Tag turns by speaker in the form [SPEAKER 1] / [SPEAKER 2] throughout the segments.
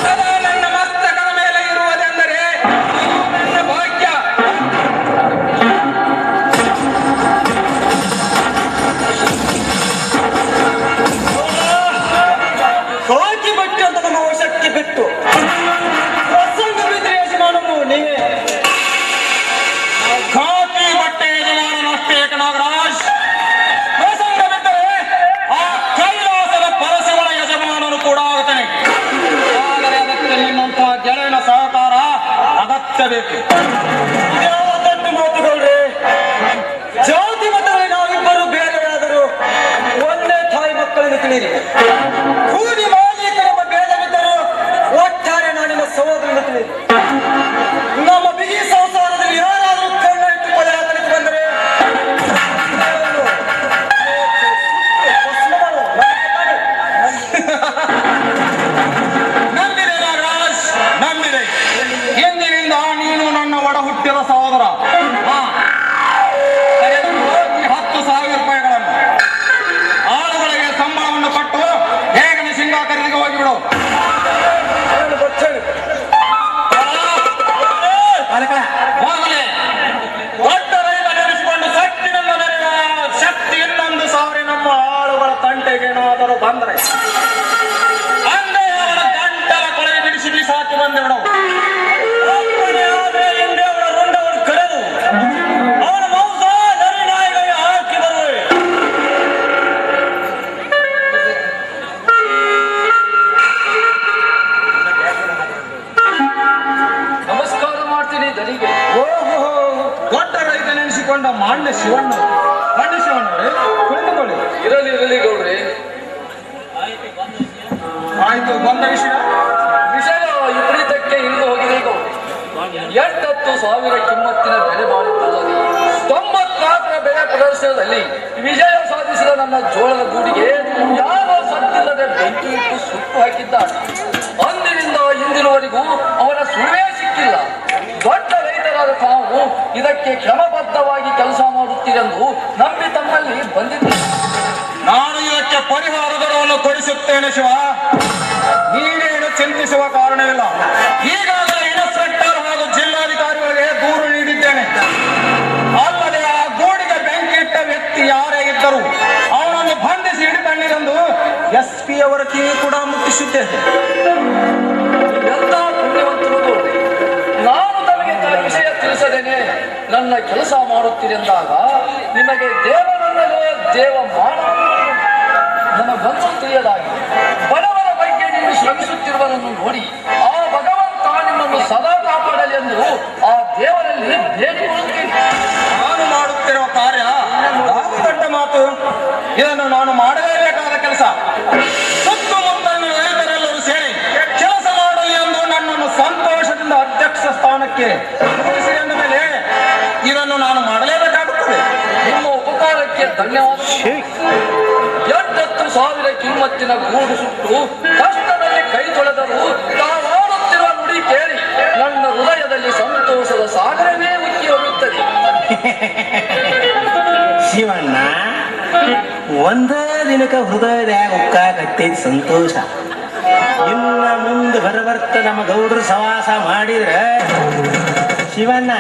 [SPEAKER 1] ಸದಾ ನನ್ನ ಮಸ್ತಕದ ಮೇಲೆ ಇರುವುದೆಂದರೆ ಇದು ನನ್ನ ಭಾಗ್ಯ.
[SPEAKER 2] ಕಾಕಿ ಬಟ್ಟೆ ಅಂತ ನಮ್ಮ ವಶಕ್ಕೆ ಬಿಟ್ಟು ಪ್ರಸಂಗ ಬಿದ್ದರೆ ಯಜಮಾನನು ನೀವೇ.
[SPEAKER 1] ಖಾಕಿ ಬಟ್ಟೆ ಯಜಮಾನನಷ್ಟೇ ನಾಗರಾಜ್. ಪ್ರಸಂಗ ಬಿದ್ದರೆ ಆ ಕೈಲಾಸದ ಪರಶಿವನ ಯಜಮಾನನು ಕೂಡ ಆಗುತ್ತಾನೆ. ಆದರೆ ಅದಕ್ಕೆ ನಿನ್ನಂತಹ ಗೆಳೆಯನ ಸಹಕಾರ ಅಗತ್ಯ ಬೇಕು.
[SPEAKER 2] ಯಾವ ದೊಡ್ಡ ಮಾತುಗಳ್ರಿ. ಜಾತಿ ಮತದಲ್ಲಿ ನಾವಿಬ್ಬರು ಬೇರೆಯಾದರೂ ಒಂದೇ ತಾಯಿ ಮಕ್ಕಳನ್ನು ತಿಳಿಯಿರಿ. ಕೂಲಿ ಮಾಲೀಕ ನಮ್ಮ ಭೇದವಿದ್ದರೂ ಒಟ್ಟಾರೆ ನಾನಿನ ಸಹೋದರನ್ನು ತಿಳಿಯಿರಿ. ನಮ್ಮ ಬಿಗಿ ಸಂಸಾರದಲ್ಲಿ ಯಾರಾದರೂ ಕಣ್ಣ ಇಟ್ಟು ಕೊಲೆಯಾಗಲಿಕ್ಕೆ ಬಂದರೆ
[SPEAKER 1] ನಂಬಿದೆ ನಾಗರಾಜ್, ನಂಬಿದೆ. ಎಂದಿನಿಂದ ನೀನು ನನ್ನ ಒಡ ಹುಟ್ಟಿದ ಸಹೋದರ. ಈ 10,000 ರೂಪಾಯಿಗಳನ್ನು ಆಳುಗಳಿಗೆ ಸಂಬಳವನ್ನು ಕೊಟ್ಟು ಬೇಗನೆ ಶೇಂಗಾ ಖರೀದಿಗೆ ಹೋಗಿಬಿಡು. ಹೋಗಲಿ. ದೊಡ್ಡ ರೈತ ನೆನೆಸಿಕೊಂಡು ಸತ್ತಿನಿಂದ ನೆರೆಯುವ ಶಕ್ತಿ ಇನ್ನೊಂದು ಸಾರಿ ನಮ್ಮ ಆಳುಗಳ ತಂಟೆಗೇನಾದರೂ ಬಂದರೆ ಅಂದೇ ಅವರ ಗಂಟಲ ಕೊಳೆ ಬಿಡಿಸಿ ಬಿಸಾಕಿ ಬಂದಿಬಿಡು.
[SPEAKER 2] ಆದ್ರೆ ಹಿಂದೆ ಅವರ ರುಂಡವನ್ನು ಕರೆದು ಅವನ ಮಾಂಸ ನರಿನಾಯಿಗಳಿಗೆ ಹಾಕಿ ಬರುವೆ.
[SPEAKER 3] ನಮಸ್ಕಾರ ಮಾಡ್ತೀನಿ ದನಿಗೆ.
[SPEAKER 1] ಓಹೋ, ದೊಡ್ಡ ರೈತ ನೆನೆಸಿಕೊಂಡ ಮಾನ್ಯ ಶಿವಣ್ಣವರೇ, ಕುಳಿತುಕೊಳ್ಳಿ.
[SPEAKER 3] ಇರಲಿ ಇರಲಿ ಗೌಡ್ರಿ.
[SPEAKER 1] ಆಯ್ತು, ಬಂದ ವಿಷಯ
[SPEAKER 3] ವಿಪರೀತಕ್ಕೆ ಇಳಿದು ಹೋಗಿದೆ ಗೌಡ್ರಿ. 8,000 ಕಿಮ್ಮತ್ತಿನ ಬೆಲೆ ಬಾಳುತ್ತಲ್ಲದೆ 94ರ ಬೆಲೆ ಪ್ರದರ್ಶನದಲ್ಲಿ ವಿಜಯ ಸಾಧಿಸಿದ ನನ್ನ ಜೋಳದ ಗೂಡಿಗೆ ಯಾರೋ ಸತ್ತಿಲ್ಲದೆ ಬೆಂಕಿ ಇಟ್ಟು ಸುಟ್ಟು ಹಾಕಿದ್ದಾರೆ. ಅಂದಿನಿಂದ ಇಂದಿನವರೆಗೂ ಅವರ ಸುಳಿವೇ ಸಿಕ್ಕಿಲ್ಲ. ದೊಡ್ಡ ರೈತರಾದ ತಾವು ಇದಕ್ಕೆ ಕ್ರಮಬದ್ಧವಾಗಿ ಕೆಲಸ ಮಾಡುತ್ತೀರೆಂದು ನಂಬಿ ತಮ್ಮಲ್ಲಿ ಬಂದಿದ್ದೆ.
[SPEAKER 1] ನಾನು ಇದಕ್ಕೆ ಪರಿಹಾರ ದರವನ್ನು ಕೊಡಿಸುತ್ತೇನೆ ಶಿವ. ನೀನೇನು ಚಿಂತಿಸುವ ಕಾರಣವಿಲ್ಲ. ಈಗಾಗಲೇ ಇನ್ಸ್ಪೆಕ್ಟರ್ ಹಾಗೂ ಜಿಲ್ಲಾಧಿಕಾರಿಗಳಿಗೆ ದೂರು ನೀಡಿದ್ದೇನೆ. ಅಲ್ಲದೆ ಆ ಗೂಡಿಗೆ ಬೆಂಕಿ ಇಟ್ಟ ವ್ಯಕ್ತಿ ಯಾರೇ ಇದ್ದರು ಅವನನ್ನು ಬಂಧಿಸಿ ಹಿಡಿತಣ್ಣಿರೆಂದು SP ಅವರ ಕಿವಿ ಕೂಡ ಮುಟ್ಟಿಸಿದ್ದೇನೆ.
[SPEAKER 3] ಎಂತ ಪುಣ್ಯವಂತರು ಗೌಡ್ರಿ. ನಾನು ತಮಗೆ ವಿಷಯ ತಿಳಿಸದೇನೆ ನನ್ನ ಕೆಲಸ ಮಾಡುತ್ತೀರೆಂದಾಗ ನಿಮಗೆ ದೇವನನ್ನಲೋ ದೇವ ಮಾನವನೋ ನನಗೊಂದು ತಿಳಿಯಲಾಗಿ ಬಡವರ ಬಗ್ಗೆ ನೀವು ಶ್ರಮಿಸುತ್ತಿರುವುದನ್ನು ನೋಡಿ ಆ ಭಗವಂತ ನಿಮ್ಮನ್ನು ಸದಾ ಕಾಪಾಡಲಿ ಎಂದು ಆ ದೇವರಲ್ಲಿ ಬೇಡಿಕೊಳ್ಳುತ್ತೇನೆ.
[SPEAKER 1] ನಾನು ಮಾಡುತ್ತಿರುವ ಕಾರ್ಯ ದೊಡ್ಡ ಮಾತು. ಇದನ್ನು ನಾನು ಮಾಡಲೇಬೇಕಾದ ಕೆಲಸ. ಸುತ್ತಮುತ್ತಲಿನ ರೈತರೆಲ್ಲರೂ ಸೇರಿ ಕೆಲಸ ಮಾಡಲಿ ಎಂದು ನನ್ನನ್ನು ಸಂತೋಷದಿಂದ ಅಧ್ಯಕ್ಷ ಸ್ಥಾನಕ್ಕೆ ಕೂರಿಸಿದ ಮೇಲೆ ಇದನ್ನು ನಾನು ಮಾಡಲೇಬೇಕಾಗುತ್ತದೆ.
[SPEAKER 3] ನಿಮ್ಮ ಉಪಕಾರಕ್ಕೆ ಧನ್ಯವಾದ. 8,000 ಕಿಮ್ಮತ್ತಿನ ಗೂಡು ಸುಟ್ಟು ಕಷ್ಟದಲ್ಲಿ ಕೈ ತೊಳೆದರೂ ತಾವಾಡುತ್ತಿರುವ ನುಡಿ ಕೇಳಿ ನನ್ನ ಹೃದಯದಲ್ಲಿ ಸಂತೋಷದ ಸಾಗರವೇ ಉಕ್ಕಿ ಹೋಗುತ್ತದೆ.
[SPEAKER 2] ಶಿವಣ್ಣ, ಒಂದೇ ದಿನಕ್ಕೆ ಹೃದಯದಾಗ ಉಕ್ಕಾಗತ್ತೈತಿ ಸಂತೋಷ. ಇನ್ನ ಮುಂದೆ ಬರಬರ್ತ ನಮ್ಮ ಗೌಡ್ರು ಸವಾಸ ಮಾಡಿದ್ರೆ ಶಿವಣ್ಣ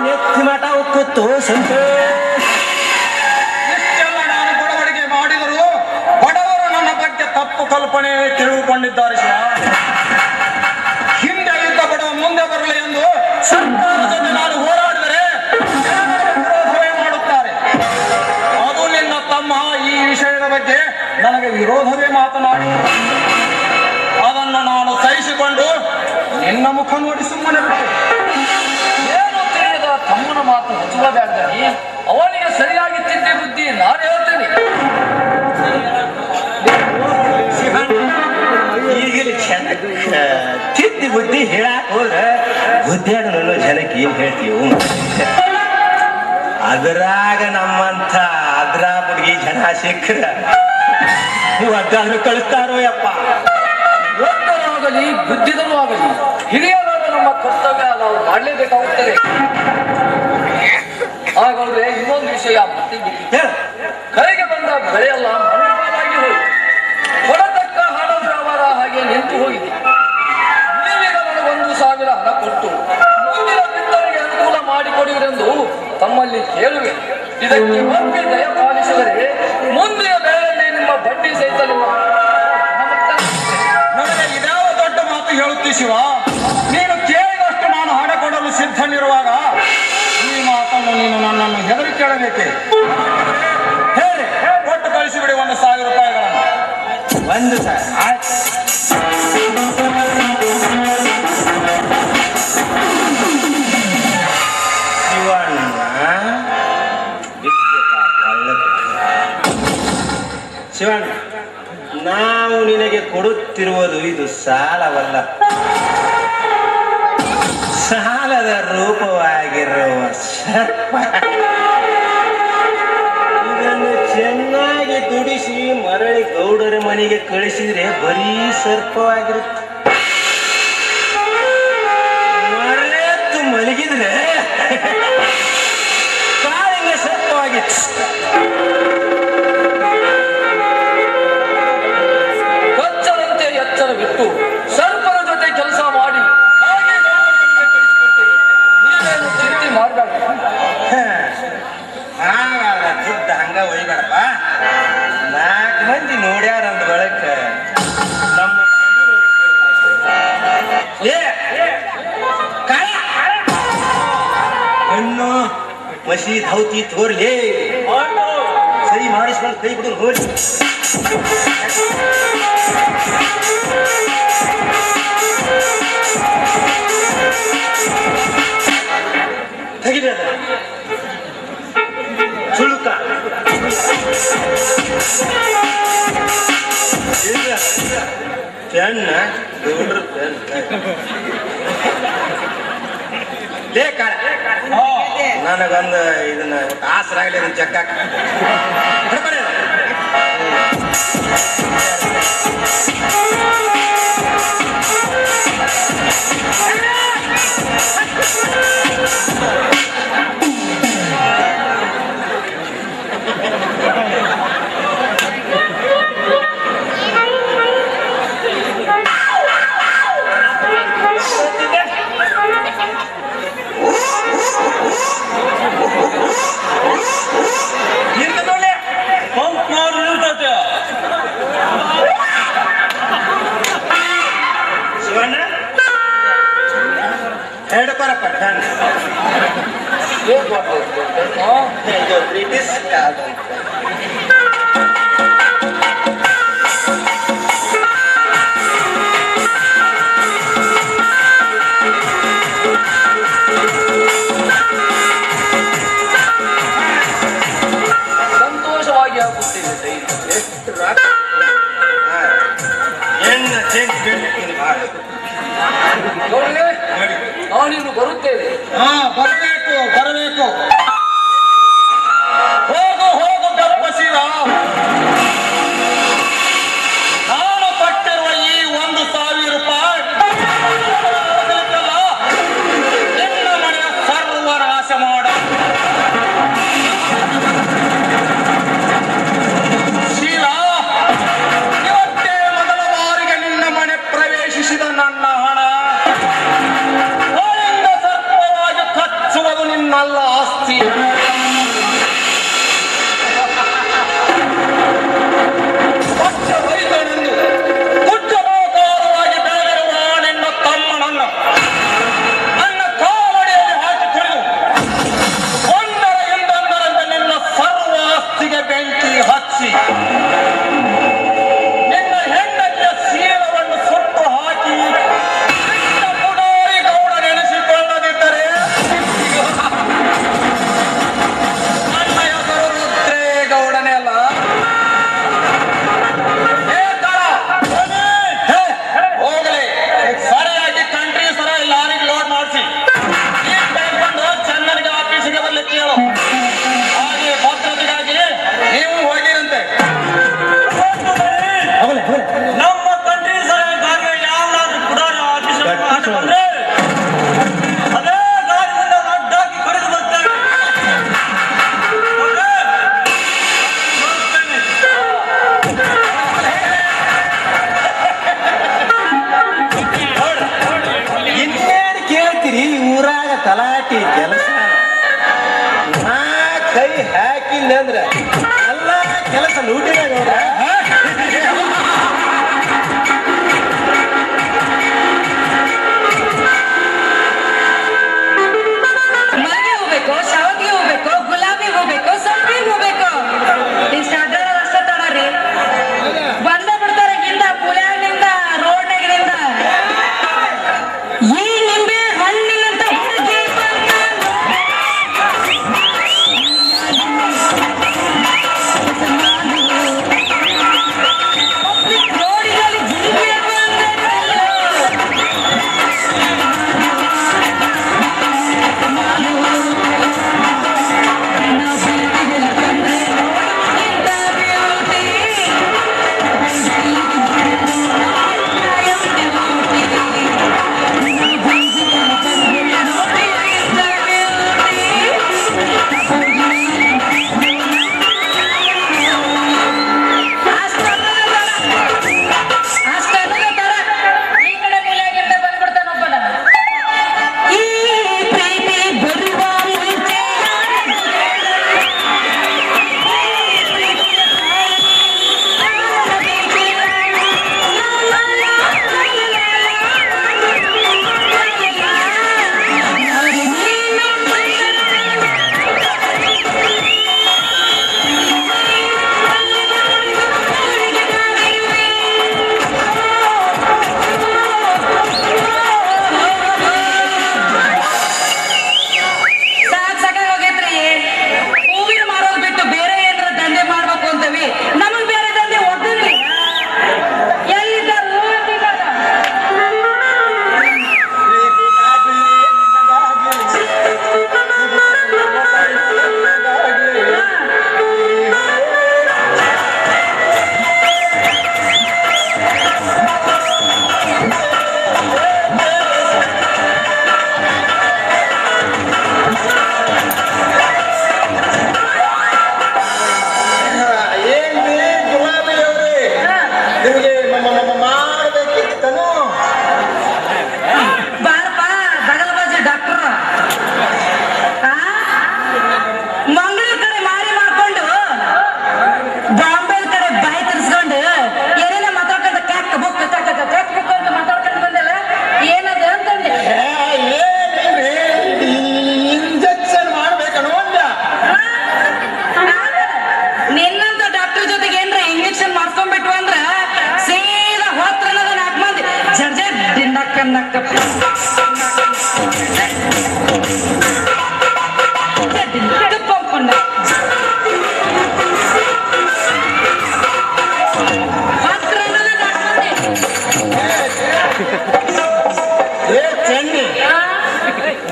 [SPEAKER 2] ನೆತ್ತಿ ಮಠ ಉಕ್ಕುತ್ತು ಸಂತೋಷ.
[SPEAKER 1] ಇಷ್ಟೆಲ್ಲ ನಾನು ಬಡವರಿಗೆ ಮಾಡಿದರೂ ಬಡವರು ನನ್ನ ಬಗ್ಗೆ ತಪ್ಪು ಕಲ್ಪನೆ ತಿಳಿದುಕೊಂಡಿದ್ದಾರೆ ಶಿವ. ಹಿಂದೆ ಇದ್ದ ಬಡವ ಮುಂದೆ ಬರಲಿ ಎಂದು ಸರ್ಕಾರದ ಜೊತೆ ನಾನು ಹೋರಾಡಿದರೆ ವಿರೋಧವೇ ಮಾಡುತ್ತಾರೆ. ಅದು ನಿನ್ನ ತಮ್ಮ ಈ ವಿಷಯದ ಬಗ್ಗೆ ನನಗೆ ವಿರೋಧವೇ ಮಾತನಾಡಿ ಅದನ್ನು ನಾನು ಸಹಿಸಿಕೊಂಡು ನಿನ್ನ ಮುಖ ನೋಡಿ ಸುಮ್ಮನೆ ಬಿಟ್ಟೆ.
[SPEAKER 3] ಏನು ತಿಳಿಯದ ತಮ್ಮನ ಮಾತು ಹಚ್ಚುವುದಾಗಲಿ ಅವನಿಗೆ ಸರಿಯಾಗಿ ತಿದ್ದಿ ಬುದ್ಧಿ ನಾನು ಹೇಳ್ತೇನೆ.
[SPEAKER 2] ಈಗಲೇ ತಿದ್ದಿ ಬುದ್ಧಿ ಹೇಳಕ್ ಹೋದ್ರೆ ಬುದ್ಧಿಯಾಡಲು ಜನಕ್ಕೆ ಏನ್ ಹೇಳ್ತೀವಿ. ಅದ್ರಾಗ ನಮ್ಮಂಥ ಅದ್ರ ಹುಡುಗಿ ಜನ ಸಿಕ್ಕರ ಒದ್ದಾದ್ರೂ ಕಳಿಸ್ತಾರೋ ಯಪ್ಪ.
[SPEAKER 3] ಒಬ್ಬರಾಗಲಿ ಬುದ್ಧಿದರೂ ಆಗಲಿ ಹಿರಿಯರಾದ ನಮ್ಮ ಕರ್ತವ್ಯ ನಾವು ಮಾಡಲೇಬೇಕಾಗುತ್ತದೆ. ಹಾಗಾದ್ರೆ ಇನ್ನೊಂದು ವಿಷಯ
[SPEAKER 2] ಹೇಳು.
[SPEAKER 3] ಕೈಗೆ ಬಂದ ಬೆಳೆಯೆಲ್ಲ ಮಣ್ಣಾಗಿ ಹೋಯಿತು. ಕೊಡತಕ್ಕ ಹಣ ವ್ಯವಹಾರ ಹಾಗೆ ನಿಂತು ಸಮಯಕ್ಕೆ ಒಪ್ಪಿ ದಯ ಪಾಲಿಸಿದರೆ ಮುಂದಿನ ಬೆಳೆಯಲ್ಲಿ ನಿಮ್ಮ ಬಡ್ಡಿ ಸಹಿತ ನಿಮ್ಮ
[SPEAKER 1] ನನಗೆ ಇದ್ಯಾವ ದೊಡ್ಡ ಮಾತು ಹೇಳುತ್ತಿ ಶಿವ. ನೀನು ಕೇಳಿದಷ್ಟು ನಾನು ಹಣ ಕೊಡಲು ಸಿದ್ಧನಿರುವಾಗ ಈ ಮಾತನ್ನು ನೀನು ನನ್ನನ್ನು ಹೆದರಿ ಕೇಳಬೇಕೆ? ಹೇಳಿ, ಕೊಟ್ಟು ಕಳಿಸಿಬಿಡಿ 1,000 ರೂಪಾಯಿಗಳನ್ನು.
[SPEAKER 2] ಒಂದು ಸರ್ ಆಯ್ತು. ಶಿವಣ್ಣ, ನಾವು ನಿನಗೆ ಕೊಡುತ್ತಿರುವುದು ಇದು ಸಾಲವಲ್ಲ, ಸಾಲದ ರೂಪವಾಗಿರುವ ಸರ್ಪ. ಇದನ್ನು ಚೆನ್ನಾಗಿ ದುಡಿಸಿ ಮರಳಿ ಗೌಡರ ಮನೆಗೆ ಕಳಿಸಿದ್ರೆ ಬರೀ ಸರ್ಪವಾಗಿರುತ್ತೆ. ಮರೆತು ಮಲಗಿದ್ರೆ ಕಾಳಿಂಗ ಸರ್ಪವಾಗಿತ್ತು.
[SPEAKER 3] ಕಚ್ಚರಂತೆ ಎಚ್ಚರ ಬಿಟ್ಟು ಸರ್ಪರ ಜೊತೆ ಕೆಲಸ ಮಾಡಿ ಹಾಗೆ ನೀವೇನು ಚಿಂತೆ ಮಾಡಬೇಡ.
[SPEAKER 2] ದುಡ್ಡು ಹಂಗ ಒಯ್ಬೇಡಪ್ಪ. 4 ಮಂದಿ ನೋಡ್ಯಾರ ಅಂದ ಬಳಕ ನಮ್ಮ ಹೆಣ್ಣು ಮಸಿ ಧೌತಿ ತೋರ್ಲಿ ಸರಿ ಮಾಡಿಸ್ಕೊಂಡು ಕೈ ಬಿಡು ಹೋಗಿ. ತೆಗಿಬೇಡ ಸುಳುಕ ಪೆನ್ನ ಗೌಡ್ರ ಪೆನ್ ಲೇಕ ನನಗೊಂದು ಇದನ್ನ ಆಸರಾಗಲಿ ಇದನ್ನ ಚೆಕ್ ಬ್ರಿಟಿಷ್ ಕಾಲ
[SPEAKER 3] ಸಂತೋಷವಾಗಿ ಆಗುತ್ತೇನೆ. ನಾನಿನ್ನು ಬರುತ್ತೇನೆ.
[SPEAKER 1] ಬರಬೇಕು. ಹೋಗು ಗಪ್ಪ ಶಿವ. ನಾನು ಕೊಟ್ಟಿರುವ ಈ 1,000 ರೂಪಾಯಿ ನಿನ್ನ ಮನೆಯ ಸರ್ವನಾಶ ಮಾಡ. ಶಿವ, ಇವತ್ತೇ ಮೊದಲ ಬಾರಿಗೆ ನಿನ್ನ ಮನೆ ಪ್ರವೇಶಿಸಿದ ನನ್ನ ಹಣ ಸರ್ಪವಾಗಿ ಕಚ್ಚುವುದು ನಿನ್ನಲ್ಲ ಆಸ್ತಿ. ಬೆಂಕಿ ಹಚ್ಚಿ ನಿನ್ನ ಹೆಂಡತಿಯ ಶೀಲವನ್ನು ಸುಟ್ಟು ಹಾಕಿ ಪುಡಾರಿ ಗೌಡ ನೆನೆಸಿಕೊಳ್ಳದಿದ್ದರೆ ನನ್ನ ಹೆಸರು ರುದ್ರೇಗೌಡನೇ ಅಲ್ಲ. ಹೋಗಲಿ, ಸರಿಯಾಗಿ ಕಂಟ್ರಿ ಸರ ಲಾರಿಗೆ ಲೋಡ್ ಮಾಡಿಸಿ ಬಂದು ಚೆನ್ನನಿಗೆ ಆಫೀಸಿಗೆ ಬರ್ಲಿಕ್ಕೆ ಹೇಳು. ಹಾಗೆ ಭದ್ರತೆಗಾಗಿ ನೀವು ಹೋಗಿರಂತೆ.
[SPEAKER 2] ನಮ್ಮ ಕಂಟ್ರಿ ಸರ್ಕಾರಕ್ಕೆ ಯಾವ್ದಾದ್ರು ಪುಡಾರಿ ಆಫೀಸ್ ಬಂದ್ರೆ ಅದೇ ದಾರಿಯಿಂದ ಅಡ್ಡಾಕಿ ಕರೆದು ಬರ್ತೇವೆ. ಇನ್ನೇನು ಕೇಳ್ತೀರಿ ಊರಾಗ ತಲಾಟಿ ಕೆಲಸ? ನಾ ಕೈ ಹಾಕಿ ಅಲ್ಲಿ ಅಂದ್ರೆ ಎಲ್ಲ ಕೆಲಸ ಲೂಟಿನ ಗೌಡ್ರ.
[SPEAKER 4] ಮನೆಗೆ ಹೋಗ್ಬೇಕು, ಶಾವಿಗೆ ಹೋಗ್ಬೇಕು, ಗುಲಾಬಿ ಹೋಗ್ಬೇಕು, ಸಂಪಿಗೆ ಹೋಗ್ಬೇಕು. ಇಷ್ಟ ಅಡ್ಡಾಡೋದು ಅಷ್ಟೇ ತಡರಿ. ಬಂದ ಬಿಡ್ತಾರೆ ಗಿಂದ ಪುಳ್ಯಾಗಿಂದ ರೋಡ್ನಾಗಿನಿಂದ. ಈ ನಿಂಬೆ ಹಣ್ಣಿನಂತ ಹುಡುಗಿ ರೋಡಿನಲ್ಲಿ ಜಿಂಕೆ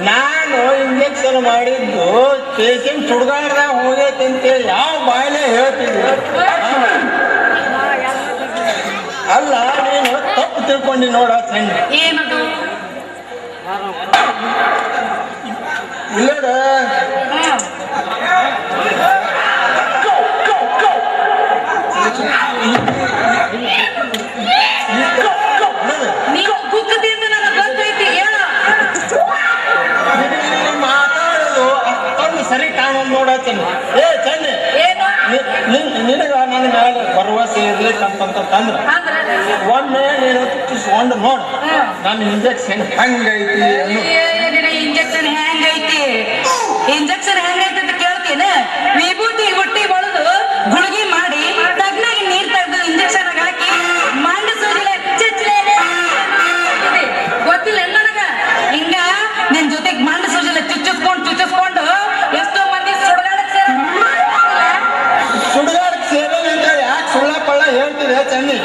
[SPEAKER 2] ನಾನು ಇಂಜೆಕ್ಷನ್ ಮಾಡಿದ್ದು ಪೇಷಂಟ್ ಸುಡ್ಗಾಡ್ದಾಗ ಹೋಗೈತೆ ಅಂತೇಳಿ ಯಾವ ಬಾಯಿಲೆ ಹೇಳ್ತಿದ್ವಿ. ಅಲ್ಲ ನೀನು ತಪ್ಪು ತಿಳ್ಕೊಂಡಿ ನೋಡ ಚಂಡಿ.
[SPEAKER 4] ಏನದು?
[SPEAKER 2] ಇಲ್ಲಡ
[SPEAKER 4] ನೀವು ಕುಕ್ಕದಿಂದ ನನಗೆ ಗೊತ್ತೈತಿ. ಹೇಳ
[SPEAKER 2] ಮಾತಾಡೋದು ಅಷ್ಟೊಂದು ಸರಿ ಕಾಣೋದು ನೋಡ ಚಂಡಿ. ಏ ಚಂಡಿ,
[SPEAKER 4] ಏನು
[SPEAKER 2] ನಿನಗ ನನ್ನ ಮೇಲೆ ಭರವಸೆ ಇರ್ಲಿಕ್ಕಂತಂದ್ರ ಒಮ್ಮೆ ನೀನು ಚುಚ್ಚಿಸ್ಕೊಂಡು ನೋಡು ನನ್ನ ಇಂಜೆಕ್ಷನ್ ಹೆಂಗೈತಿ ಅನ್ನು.
[SPEAKER 4] ಇಂಜೆಕ್ಷನ್ ಹೆಂಗೈತಿ? ಇಂಜೆಕ್ಷನ್ ಹೆಂಗೈತಿ ಅಂತ ಕೇಳ್ತೀನಿ. ವಿಭೂತಿ ಹುಟ್ಟಿ ಬಳಿದು ಗುಳಿಗೆ ಮಾಡಿ ತಗ್ನಾಗಿ ನೀರ್ ತೆಗೆದು ಇಂಜೆಕ್ಷನ್ ಹಾಕಿ ಮಂಡ ಸೂಜಿಲೆ ಗೊತ್ತಿಲ್ಲ ನನಗ. ಹಿಂಗ ನಿನ್ ಜೊತೆಗೆ ಮಂಡ ಸೂಜಿಲೆ ಚುಚ್ಚಿಸ್ಕೊಂಡು ಎಷ್ಟೋ ಮಂದಿ
[SPEAKER 2] ಸುಡುಗಾಡಕ್ ಸೇವೆ ಅಂತ ಯಾಕೆ ಸುಳ್ಳ ಪಳ್ಳ ಹೇಳ್ತಿದೆ ಚನ್ನಿ.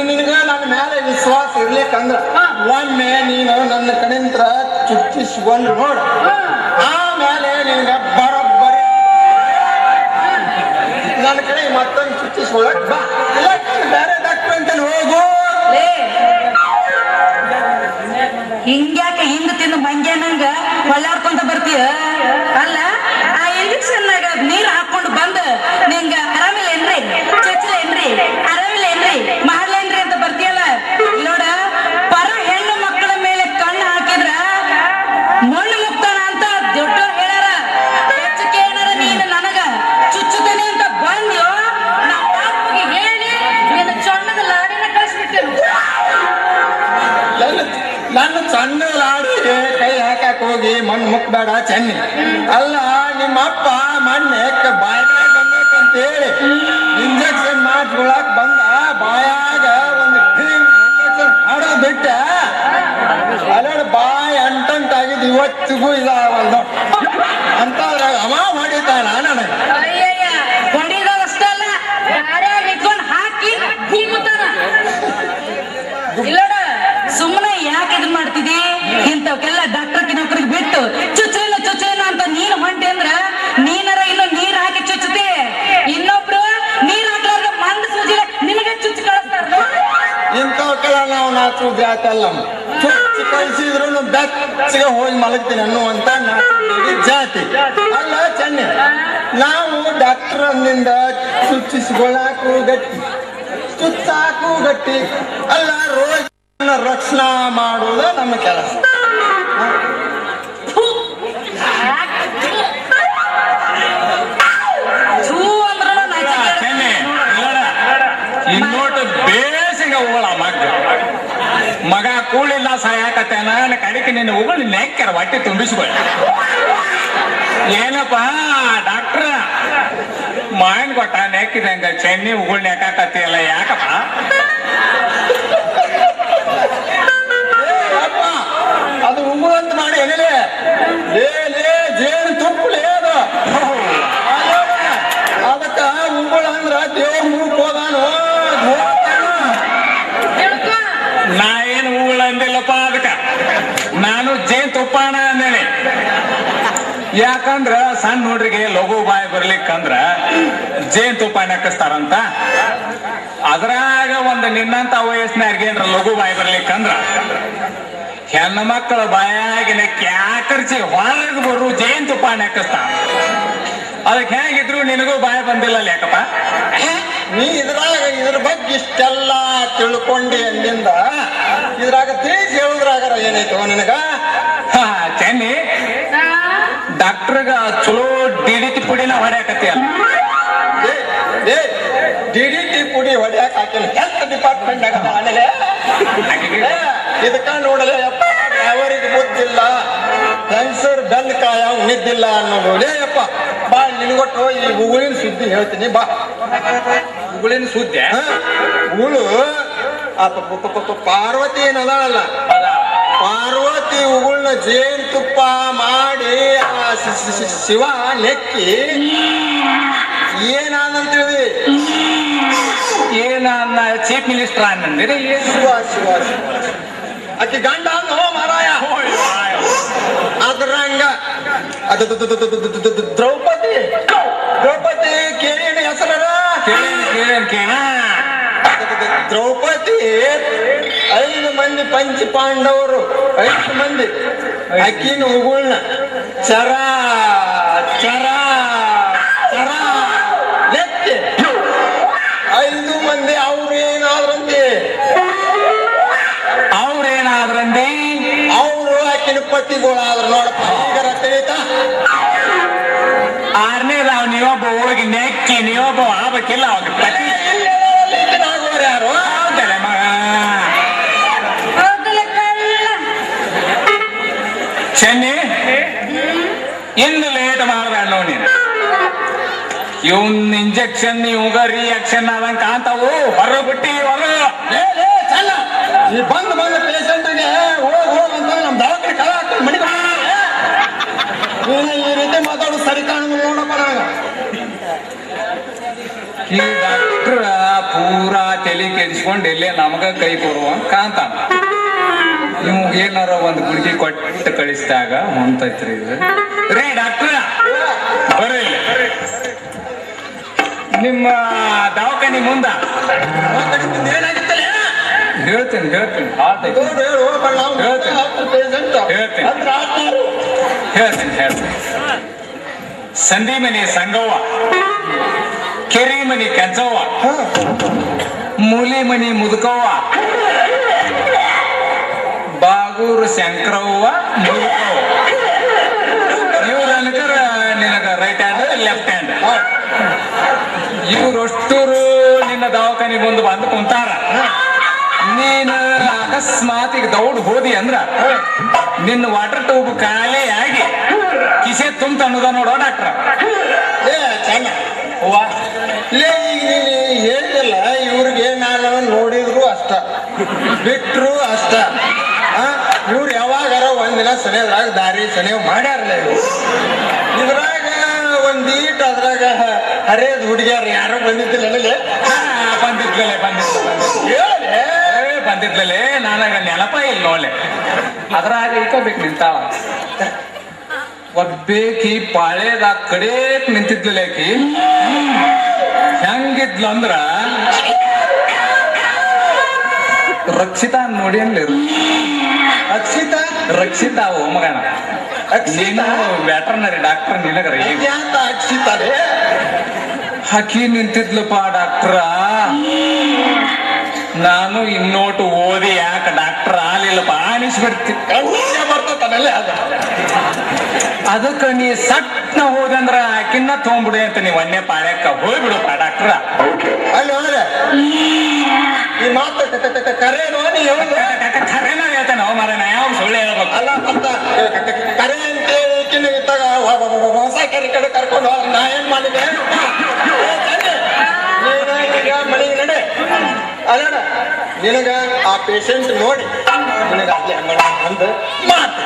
[SPEAKER 2] ನಿನಗ ನನ್ನ ಮೇಲೆ ವಿಶ್ವಾಸ ಇರ್ಲಿಕ್ಕಂದ್ರ ಒಮ್ಮೆ ನೀನು ನನ್ನ ಕಡೆಯಿಂದ ಚುಚ್ಚಿಸ್ಕೊಂಡು ನೋಡು. ಆಮೇಲೆ ನಿನಗ ಬರೋಬ್ಬರಿ ನನ್ನ ಕಡೆ ಮತ್ತೊಂದು ಚುಚ್ಚಿಸ್ಕೊಳಕ್ ಬಾ. ಇಲ್ಲ ಬೇರೆ ಡಾಕ್ಟರ್ ಅಂತ ಹೋಗು.
[SPEAKER 4] ಹಿಂಗ್ಯಾಕೆ ಹಿಂಗ ತಿಂದು ಮಂಗ್ಯ ನಂಗ ಹೊಳ್ಳಾಡ್ಕೊಂತ ಬರ್ತೀಯ? ಅಲ್ಲ ಆ ಇಂಜೆಕ್ಷನ್ನಾಗ ನೀರ್ ಹಾಕೊಂಡು ಬಂದು ನಿಂಗ ಆರಾಮಿಲ್ಲೇನ್ರಿ, ಚಚ್ಚಲೇನ್ರಿ, ಆರಾಮಿಲ್ಲೇನ್ರಿ, ಮಾಡ್ಲೇನ್ರಿ ಅಂತ ಬರ್ತೀಯಲ್ಲ. ನೋಡ, ಪರ ಹೆಣ್ಣು ಮಕ್ಕಳ ಮೇಲೆ ಕಣ್ಣು ಹಾಕಿದ್ರ ಮಣ್ಣು ಮುಕ್ತಾನ ಅಂತ ದೊಡ್ಡವ್ರು ಹೇಳ್ಯಾರ. ಹೆಚ್ಚಕ್ಕೆ ಏನಾರ ನೀನು ನನಗ
[SPEAKER 1] ಬೇಡ ಚೆನ್ನಿ. ಅಲ್ಲ ನಿಮ್ಮ ಅಪ್ಪ ಮೊನ್ನೆ ಬಾಯಾಗ ಬಂದೇಳಿ ಇಂಜೆಕ್ಷನ್ ಮಾಡ್ಕೊಳಕ್ ಬಂದ, ಬಾಯಾಗ ಒಂದು ಇಂಜೆಕ್ಷನ್ ಮಾಡೋದು ಬಿಟ್ಟ ಅಲ್ಲ ಬಾಯಿ ಅಂಟಂಟಾಗಿದ್ದು ಇವತ್ತಿಗೂ ಇದಾವಲ್ದು ಅಂತ ಅವ ಹೊಡಿತಾನ ನನಗೆ.
[SPEAKER 4] ಅಯ್ಯಯ್ಯ ಹೊಡಿದವಷ್ಟೇ ಅಲ್ಲ, ಯಾರ್ಯಾರು ನಿಂತ್ಕೊಂಡು ಹಾಕಿ ಗುಮ್ಮುತ್ತಾನ. ಇಲ್ಲೋಡ ಸುಮ್ಮನೆ ಯಾಕೆ ಇದನ್ ಮಾಡ್ತಿದಿ? ಇಂಥವಕ್ಕೆಲ್ಲ ಡಾಕ್ಟರ್ ನೌಕರಿಗೆ ಬಿಟ್ಟು ಚುಚ್ಚಲಿಲ್ಲ ಅಂತ ನೀನು ಹೊಂಟೆ ಅಂದ್ರ ನೀನರ ಇನ್ನು ನೀರ್ ಹಾಕಿ ಚುಚ್ಚತಿ, ಇನ್ನೊಬ್ರು ನೀರ್ ಹಾಕ್ಲಾರ್ದ ಮಂದ ಸೂಜಿಲ ನಿನಗೆ ಚುಚ್ಚಿ ಕಳಿಸ್ತಾರ.
[SPEAKER 1] ಇಂಥವಕ್ಕೆಲ್ಲ ನಾವು ನಾಲ್ಕು ಜಾತಲ್ಲ, ಚುಚ್ಚಿ ಕಳಿಸಿದ್ರು ಬೆಚ್ಚಗೆ ಹೋಗಿ ಮಲಗ್ತೀನಿ ಅನ್ನುವಂತ ನಾಲ್ಕು ಜಾತಿ ಅಲ್ಲ ಚೆನ್ನಿ. ನಾವು ಡಾಕ್ಟರ್ ಅಂದಿಂದ ಚುಚ್ಚಿಸ್ಕೊಳಾಕು ಗಟ್ಟಿ, ಚುಚ್ಚಾಕು ಗಟ್ಟಿ ಅಲ್ಲ, ರೋಗಿನ ರಕ್ಷಣಾ ಮಾಡುವುದು ನಮ್ಮ ಕೆಲಸ. ಇನ್ನೋಟು ಬೇಸಿಗೆ ಹೋಗಳ ಮಗ ಕೂಳಿಲ್ಲ ಸಾಯಕತ್ತೇನ ಕಡಿಕೆ ನಿನ್ನ ಉಗುಳು ನೆಕ್ಕರ ಹೊಟ್ಟೆ ತುಂಬಿಸ್ಕೊಳ್ಳಿ. ಏನಪ್ಪಾ ಡಾಕ್ಟ್ರ ಮಾವಿನ ಕೊಟ್ಟ ನೆಕ್ಕಿದಂಗ ಚೆನ್ನಿ ಉಗುಳು ನೆಕ್ಕಾಕತ್ತಿಯಲ್ಲ, ಯಾಕಪ್ಪ? ಅದು ಉಗುಳು ಅಂತ ಮಾಡಿ ಏನಿದೆ ಜೇನು ತುಪ್ಪಲೇ ಅದು. ಅದಕ್ಕ ಉಗುಳು ಅಂದ್ರ ದೇವ್ರ ಮೂಕ್ ಹೋದಾನು. ನಾ ಏನು ಉಗುಳು ಅಂದಿಲ್ಲಪ್ಪ, ಅದಕ್ಕ ನಾನು ಜೇನ್ ತುಪ್ಪಾಣ ಅಂದೇನೆ. ಯಾಕಂದ್ರ ಸಣ್ಣ ಹುಡ್ರಿಗೆ ಲಘು ಬಾಯಿ ಬರ್ಲಿಕ್ಕಂದ್ರ ಜೇನ್ ತುಪ್ಪ ನೆಕ್ಕಿಸ್ತಾರಂತ. ಅದ್ರಾಗ ಒಂದು ನಿನ್ನಂತ ವಯಸ್ಸಿನಾರ್ಗೇನ್ರ ಲಘು ಬಾಯಿ ಬರ್ಲಿಕ್ಕಂದ್ರ ಹೆಣ್ಣು ಮಕ್ಕಳ ಬಾಯಾಗಿನ ಕ್ಯಾಕರ್ಚಿ ಹೊರಗೆ ಬರು ಜೇನ್ ತುಪ್ಪ ನೆಕ್ಕಿಸ್ತಾರ. ಅದಕ್ಕೆ ಹೇಗಿದ್ರು ನಿನಗೂ ಬಾಯ ಬಂದಿಲ್ಲ ಯಾಕಪ್ಪ? ನೀ ಇದ್ರ ಬಗ್ಗೆ ಇಷ್ಟೆಲ್ಲ ತಿಳ್ಕೊಂಡಿ ಅಂದಿಂದ ಇದ್ರಾಗ ತಿಳಿಸಿ ಹೇಳುದ್ರಾಗಾರ ಏನೈತು ನಿನಗ? ಚೆನ್ನಿ ಡಾಕ್ಟರ್ಗ ಚಲೋ DDT ಪುಡಿನ ಹೊಡ್ಯಾಕತ್ತಿಯಲ್ಲ. DDT ಪುಡಿ ಹೊಡ್ಯಾಕ ಹಾಕಿಲ್ಲ, ಹೆಲ್ತ್ ಡಿಪಾರ್ಟ್ಮೆಂಟ್ ಆಮೇಲೆ ಇದಕ್ಕ ನೋಡಲೆ ಯಪ್ಪ ಅವರಿಗೆ ಬುದ್ಧಿಲ್ಲ, ಕ್ಯಾನ್ಸರ್ ಬೆಲ್ ಕಾಯ ನಿದ್ದಿಲ್ಲ ಅನ್ನೋದು. ಅಪ್ಪ ಬಾ ನಿನ್ಗೊಟ್ಟು ಈ ಉಗುಳಿನ ಸುದ್ದಿ ಹೇಳ್ತೀನಿ ಬಾ. ಉಗುಳಿನ ಸುದ್ದಿ ಉಗುಳು ಪಾರ್ವತಿ ಏನದಲ್ಲ, ಪಾರ್ವತಿ ಉಗುಳ್ನ ಜೇನ್ ತುಪ್ಪ ಮಾಡಿ ಶಿವ ನೆಕ್ಕಿ ಏನಾದಂತ ಹೇಳಿದ್ವಿ? ಏನ ಚೀಫ್ ಮಿನಿಸ್ಟರ್ ಅನ್ನಂದಿರಿ? ಶಿವ ಶಿವ ಆಕಿ ಗಂಡ ಅನ್ನೋ ಮಾರಾಯ. ಅದ್ರಂಗ ಅದು ದ್ರೌಪದಿ ಕೇಳಿನ ಹೆಸರ ಕೇಳ. ದ್ರೌಪದಿ 5 ಮಂದಿ ಪಂಚ ಪಾಂಡವರು 5 ಮಂದಿ ಅಕ್ಕಿನ ಉಗುಳ್ನ ಚರ ಚರ ಚರ ಎತ್ತಿ 5 ಮಂದಿ ಅವ್ರೇನಾದ್ರಂತೆ ಅವರು ಆಕಿನ ಪತಿಗಳಾದ್ರು ನೋಡಪ್ಪ. ಈಗ ತಿಳಿತ 6ನೇದಾವ್ ನೀವೊಬ್ಬ ಹೋಗಿ ನೆಕ್ಕಿ ನೀವೊಬ್ಬ ಆಗ್ಬೇಕಿಲ್ಲ ಅವಾಗ ಪತಿ ಯಾರು ಮಗ ಚೆನ್ನಿ. ಇನ್ನು ಲೇಟ್ ಮಾಡಬೇಡ ನಾವು ನೀನು. ಇವನ್ ಇಂಜೆಕ್ಷನ್ ಇವಾಗ ರಿಯಾಕ್ಷನ್ ಆದಂಗ ಕಾಂತಾವು ಹೊರಬಿಟ್ಟಿ ಈ ಬಂದ್ ಪೇಷಂಟ್ಗೆ ಹೋಗಂತ ನಮ್ ದವಾಖಾನೆ ಕಳ ಹಾಕೊಂಡು ಮನಿ ಈ ರೀತಿ ಮಾತಾಡೋದು ಸರಿ ಕಾಣಂಗಿಲ್ಲ ನೋಡಪ್ಪ. ನಾಗ ಈ ಡಾಕ್ಟ್ರ ಪೂರಾ ತಲೆ ಕೆಡಿಸ್ಕೊಂಡು ಎಲ್ಲೇ ನಮಗ ಕೈ ಕೊಡುವ ಕಾಂತಾನ. ನಿಮ್ಗೆ ಏನಾರ ಒಂದು ಗುಳಿಗೆ ಕೊಟ್ಟು ಕಳಿಸಿದಾಗ ಹೊಂತೈತ್ರಿ ಇದು. ರೀ ಡಾಕ್ಟ್ರ ಬರ್ರಿ, ನಿಮ್ಮ ದವಾಖಾನೆ ಮುಂದ ಏನಾಗಿತ್ತಲ್ಲ ಹೇಳ್ತೀನಿ ಸಂಧಿಮನಿ ಸಂಗವ್ವ, ಕೆರಿಮನಿ ಕೆಂಚವ್ವ, ಮೂಲಿಮನಿ ಮುದುಕವ್ವ, ಬಾಗೂರು ಶಂಕರವ್ವ, ಮುದುಕವ್ವ. ಇವ್ರ ಅನ್ಕರ ನಿನಗ ರೈಟ್ ಹ್ಯಾಂಡ್ ಲೆಫ್ಟ್ ಹ್ಯಾಂಡ್. ಇವ್ರಷ್ಟೂರು ನಿನ್ನ ದವಾಖಾನೆ ಮುಂದೆ ಬಂದು ಕುಂತಾರ. ನೀನು ಅಕಸ್ಮಾತ್ ಈಗ ದೌಡ್ ಹೋದಿ ಅಂದ್ರ ನಿನ್ನ ವಾಟರ್ ಟ್ಯೂಬ್ ಖಾಲಿ ಆಗಿ ಕಿಸೆ ತುಂಬ ಅನ್ನೋದ ನೋಡೋ ಡಾಕ್ಟ್ರ.
[SPEAKER 5] ಏ ಚೆನ್ನ
[SPEAKER 1] ಅವ್ವ
[SPEAKER 5] ಲೇ ಈಗ ನೀನು ಹೇಳಿಲ್ಲ ಇವ್ರಿಗೆ ನಾನು ನೋಡಿದ್ರು ಅಷ್ಟ ಬಿಟ್ರು ಅಷ್ಟ ಇವ್ರು ಯಾವಾಗಾರ ಒಂದಿನ ಸನೆಯದ್ರಾಗ ದಾರಿ ಸನೆಯವ್ ಮಾಡ್ಯಾರಲ್ಲ ಇದ್ರಾಗ ಒಂದೀಟ್ ಅದ್ರಾಗ ಹರಿಯದ್ ಹುಡುಗಿಯಾರ ಯಾರೋ ಬಂದಿದ್ದಿಲ್ಲ ನನಗೆ
[SPEAKER 1] ಬಂದಿದ್ಲೇ ನನಗ ನೆನಪ ಇಲ್ಲ ನೋಡ್ಲೆ ಅದ್ರಾಗ ಇಕ್ಕೋಬೇಕು ನಿಂತಾವ ಒಬ್ಬೇಕಿ ಪಾಳೆದಾಗ ಕಡೇಕ್ ನಿಂತಿದ್ಲಲ್ಲ ಆಕಿ ಹೆಂಗಿದ್ಲು ಅಂದ್ರ ರಕ್ಷಿತಾ ನೋಡಿ ಅನ್ಲಿರು
[SPEAKER 5] ಅಕ್ಷಿತಾ
[SPEAKER 1] ರಕ್ಷಿತಾ ಓ ಮಗಣ ನೀನು ವೆಟರ್ನರಿ ಡಾಕ್ಟರ್ ನಿನಗರ
[SPEAKER 5] ಯಾಕ ಅಕ್ಷಿತಾರೇ
[SPEAKER 1] ಹಾಕಿ ನಿಂತಿದ್ಲಪ್ಪ ಡಾಕ್ಟ್ರ ನಾನು ಇನ್ನೋಟು ಓದಿ ಯಾಕೆ ಡಾಕ್ಟರ್ ಆಗ್ಲಿಲ್ಲಪ್ಪ ಅನಿಸ್ಬಿಡ್ತಿ
[SPEAKER 5] ಬರ್ತತಾನಲ್ಲೇ ಅದ
[SPEAKER 1] ಅದಕ್ಕ ನೀ ಸಟ್ನ ಹೋದಂದ್ರ ಆಕಿನ್ನ ತಗೊಂಡ್ಬಿಡಿ ಅಂತ ನೀವ್ ಒಂದೇ ಪಾಳ್ಯಕ್ಕ ಹೋಗ್ಬಿಡಪ್ಪ ಡಾಕ್ಟ್ರ
[SPEAKER 5] ಅಲ್ಲಿ ಹೋದ್ರೆ ಈ ಮಾತು ಕರೇನೋ ನೀ
[SPEAKER 1] ಖರೇನ ಹೇಳ್ತೇನೆ ಅವ್ ಮಾರ ನಾ ಯಾವ ಸುಳ್ಳು ಹೇಳ್ಬೇಕು
[SPEAKER 5] ಅಲ್ಲ ಮತ್ತ ಕರೆ ಅಂತ ಹೇಳಿ ಇದ್ದಾಗ ಹೊಸ ಕೆರೆ ಕಡೆ ಕರ್ಕೊಂಡು ನಾ ಏನ್ ಮಾಡಿದೆ ಈಗ ಮನೆಗೆ ನಡೆ ಅಲ್ಲ ನಿನಗ ಆ ಪೇಷಂಟ್ ನೋಡಿ ನಿನಗ ಅಲ್ಲಿ ಅಂದು ಮಾತು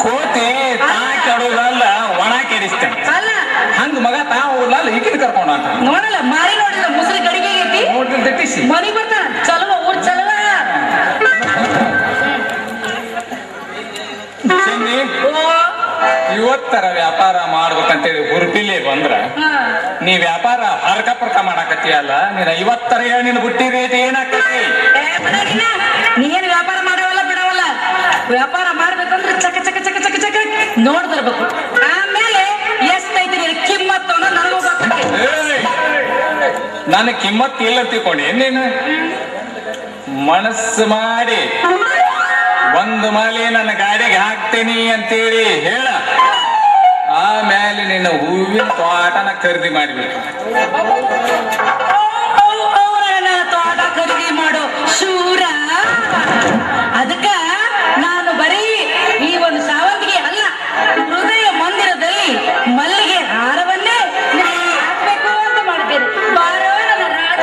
[SPEAKER 1] ಕೋತಿ ತಾ ಕೆಡೋದಲ್ಲ ಒಣ ಕೆಡಿಸ್ತೇನೆ
[SPEAKER 4] ಅಲ್ಲ
[SPEAKER 1] ಹಂಗ ಮಗ ತಾ ಹೋಗ್ಲಲ್ಲ ಈಗಿನ ಕರ್ಕೊಂಡ
[SPEAKER 4] ನೋಡಲ್ಲ ಮಾರಿ ನೋಡಿಲ್ಲ ಮುಸ್ರಿ ಕಡಿಗೆ ಆಗೈತಿ
[SPEAKER 1] ನೋಡ್ರಿ ದಟ್ಟಿಸಿ
[SPEAKER 4] ಮನಿ ಬರ್ತಾನ ಚಲವ ಊರ್ ಚಲವ
[SPEAKER 1] ಚಿನ್ನಿ ಇವತ್ತರ ವ್ಯಾಪಾರ ಮಾಡ್ಬೇಕಂತೇಳಿ ಹುರುಪಿಲೆ ಬಂದ್ರ ನೀ ವ್ಯಾಪಾರ ಹರ್ಕ ಪರ್ಕ ಮಾಡಾಕತ್ತೀಯಲ್ಲ ನೀನ್ 50 ಹೇಳಿ ನಿನ್ ಬುಟ್ಟಿ ರೇಟ್ ಏನಾಕತಿ
[SPEAKER 4] ನೀನ್ ವ್ಯಾಪಾರ ಮಾಡವಲ್ಲ ಬಿಡವಲ್ಲ ವ್ಯಾಪಾರ ಮಾಡ್ಬೇಕಂದ್ರೆ ಚಕ ಚಕ ಚಕ ಚಕ ಚಕ ನೋಡ್ತಿರ್ಬೇಕು ಆಮೇಲೆ ಎಷ್ಟೈತಿ ನೀನ್ ಕಿಮ್ಮತ್ತು ಅನ್ನೋದು ನನಗೂ ಗೊತ್ತಾಗ್ತೈತಿ.
[SPEAKER 1] ನನ್ನ ಕಿಮ್ಮತ್ ಇಲ್ಲ ತಿಳ್ಕೊಂಡಿ ನೀನು ಮನಸ್ಸು ಮಾಡಿ ಒಂದು ಮಾಲೆ ನನ್ನ ಗಾಡಿಗೆ ಹಾಕ್ತೇನಿ ಅಂತೇಳಿ ಹೇಳ ಆಮೇಲೆ ನಿನ್ನ ಹೂವಿನ ತೋಟನ ಖರೀದಿ ಮಾಡಿಬಿಟ್ಟು
[SPEAKER 4] ತೋಟ ಖರೀದಿ ಮಾಡೋ ಶೂರ ಅದಕ್ಕ ನಾನು ಬರೀ ಈ ಒಂದು ಸಾವಂತಿಗೆ ಅಲ್ಲ ಹೃದಯ ಮಂದಿರದಲ್ಲಿ ಮಲ್ಲಿಗೆ ಹಾರವನ್ನೇ ಹಾಕ್ಬೇಕು ಅಂತ ಮಾಡ್ತೇನೆ ಬಾರೋ ನನ್ನ ರಾಜ.